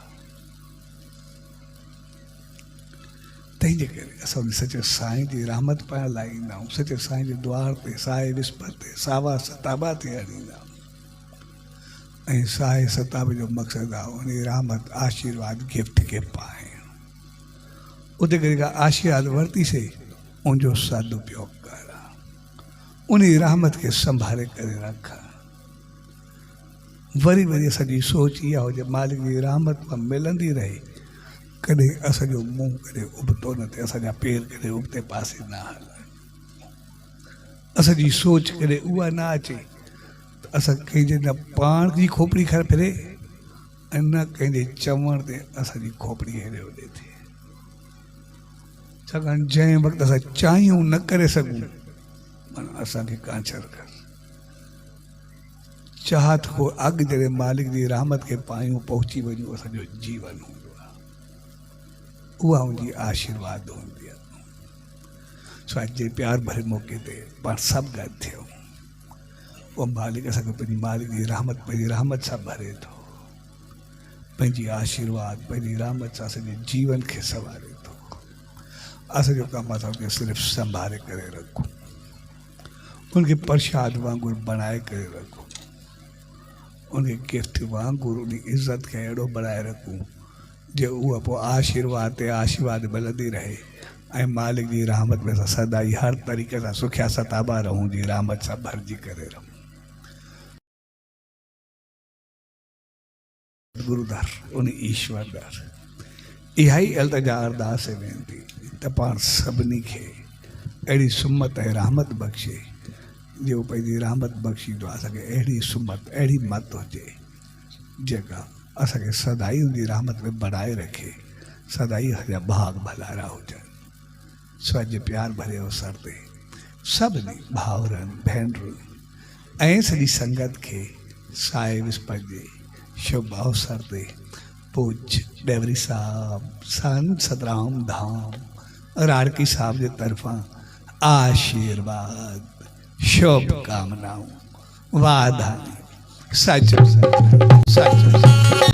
Speaker 2: तंहिंजे करे असां सचे साईं जी रहमत पाइण लाइ ईंदा आहियूं, सचे साईं जे द्वार ते, साए विस्पति ते, सावा सताबा ते हणींदा आहियूं। ऐं साए सताबे जो मक़सदु आहे उन रहमत आशीर्वाद गिफ्ट खे पाए। उते करे का आशीर्वाद वरती से उनजो सदुपयोग कर, उन्हीं रहमत के संभाले करे रखा। वरी वरी असांजी सोच इहा हुजे मालिक जी रहमत मिलंदी रहे, कॾहिं असांजो मुंहुं कॾहिं उबतो न थिए, असांजा पेर कॾहिं उबते पासे न हलनि, असांजी सोच कॾहिं उहा न अचे त असां कंहिंजे न पाण जी खोपड़ी खर फिरे ऐं न कंहिंजे चवण ते असांजी खोपड़ी हेॾे होॾे थिए। छाकाणि जंहिं वक़्तु असां चाहियूं न करे सघूं माना असांखे कांचर कर, चाहत को अॻु जॾहिं मालिक जी रहमत खे पायूं पहुची वञूं असांजो जीवन हूंदो आहे, उहा मुंहिंजी आशीर्वाद हूंदी आहे। सो अॼु जे प्यार भरे मौक़े ते पाण सभु गॾु थियूं, उहो मालिक असांखे पंहिंजी मालिक जी रहमत सां भरे थो, पंहिंजी आशीर्वाद पंहिंजी रहमत सां असांजे जीवन खे संवारे थो। असांजो कमु असांखे सिर्फ़ु संभाले करे रखूं, उनखे प्रसाद वांगुरु बणाए करे रखूं, उनखे गिफ्ट वांगुरु उन इज़त खे अहिड़ो बणाए रखूं जो उहा पोइ आशीर्वाद ते आशीर्वाद मिलंदी रहे ऐं मालिक जी रहमत में असां सदाई हर तरीक़े सां सुखिया सताबा रहूं, जी रहमत सां भरिजी करे रहूं। गुरुदार उन ईश्वर दार इहा ई अल्तजा अरदास वेंदी त पाण सभिनी खे अहिड़ी सुमत ऐं रहमत बख़्शे जो पंहिंजी रहमत बख़्शींदो आहे, असांखे अहिड़ी सुमत अहिड़ी मत हुजे जेका असांखे सदाई उनजी रहमत में बढ़ाए रखे, सदाई असांजा भाग भलारा हुजनि। सो अॼु प्यार भरे अवसर ते सभिनी भाउरनि भेनरुनि ऐं सॼी संगत खे साए विस्पति जे शुभ अवसर ते पूज्य डेवरी साहब संत सतराम धाम राड़की साहब जे तरफ़ां आशीर्वाद शुभकामनाऊं वाधायूं। सच सच सच।